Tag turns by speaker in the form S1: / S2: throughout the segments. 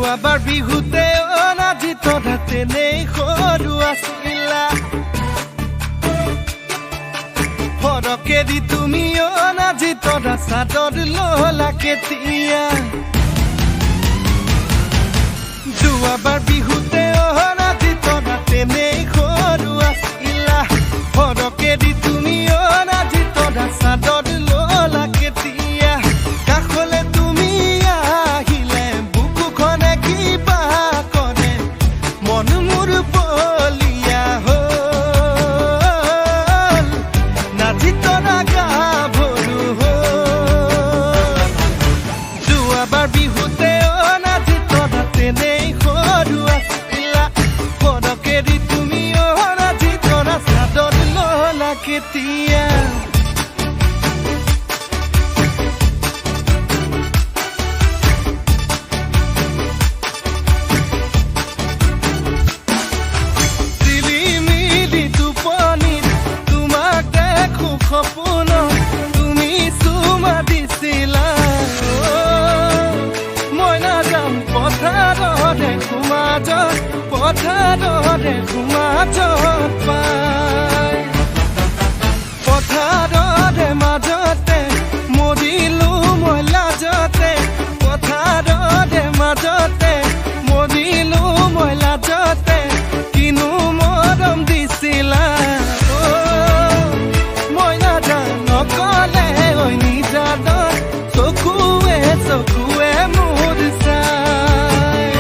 S1: যোৱাবাৰ বিহুতে অনাজি তৰা তেনেই সৰু আছিলা ফৰকেদি তুমি অনাজি তৰা চাদৰ ললা কেতিয়া যোৱাবাৰ বিহুতে অনাজি তৰা তেনেই সৰু আছিলা ফৰকেদি তুমি অনাজি তৰা চাদৰ ললা কেতিয়া কাষলে তুমি আহিলে বুকুখনে কিবা কৰে মন মোৰ বলিয়া হ'ল নাচি তৰা গাভৰু হ'ল যোৱাবাৰ বিহুতে অনাজি তৰা তেনেই সৰু আছিলা ফৰকেদি তুমি অনাজি তৰা চাদৰ ললা কেতিয়া সপোন তুমি চুমা দিছিলা মই নাযাম পথাৰৰে সমাজত পাই পথাৰৰে মাজতে মৰিলো মই লাজতে পথাৰৰে মাজতে মৰিলো মই লাজতে কিনো মৰম দিছিলা চকুৱে মোৰ চাই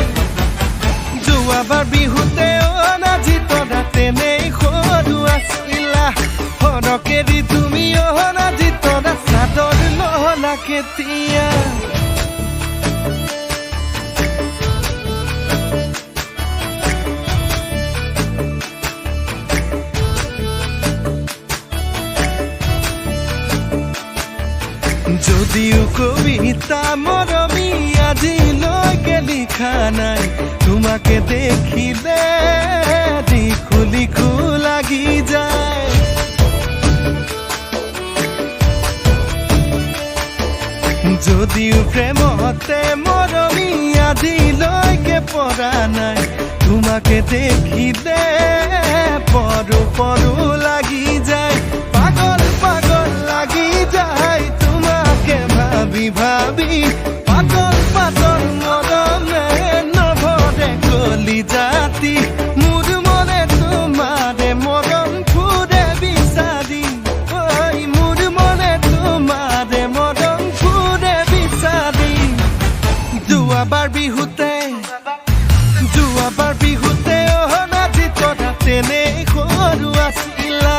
S1: যোৱাবাৰ বিহুতে অনাজি তৰা তেনেই সৰু আছিলা ফৰকেদি তুমি অনাজি তৰা চাদৰ ললা কেতিয়া যদিও কবিতা মৰমী আজিলৈকে লিখা নাই তোমাকে দেখিলে লিখো লিখো লাগি যায় যদিও প্ৰেমতে মৰমী আজিলৈকে পৰা নাই তোমাকে দেখিলে পৰো পৰো লাগি যায় পাগল পাগল লাগি যায় ভাবি ভাবি পাতল পাতল মৰমে নভৰে কলি জাতি মোৰ মনে তোমাৰে মৰম ফুৰে বিচাৰি ঐ মোৰ মনে তোমাৰে মৰম ফুৰে বিচাৰি যোৱাবাৰ বিহুতে অনাজি তৰা তেনেই সৰু আছিলা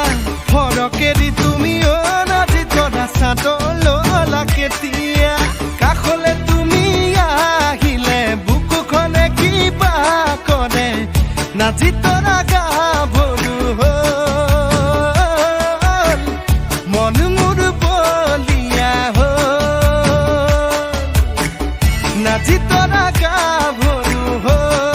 S1: ফৰকেদি তুমি অনাজি তৰা চাদৰ ললা কেতিয়া কাষলে তুমি আহিলে বুকুখনে কিবা কৰে নাচি তৰা গাভৰু হ'ল মন মোৰ বলিয়া হ'ল নাচি তৰা গাভৰু হ'ল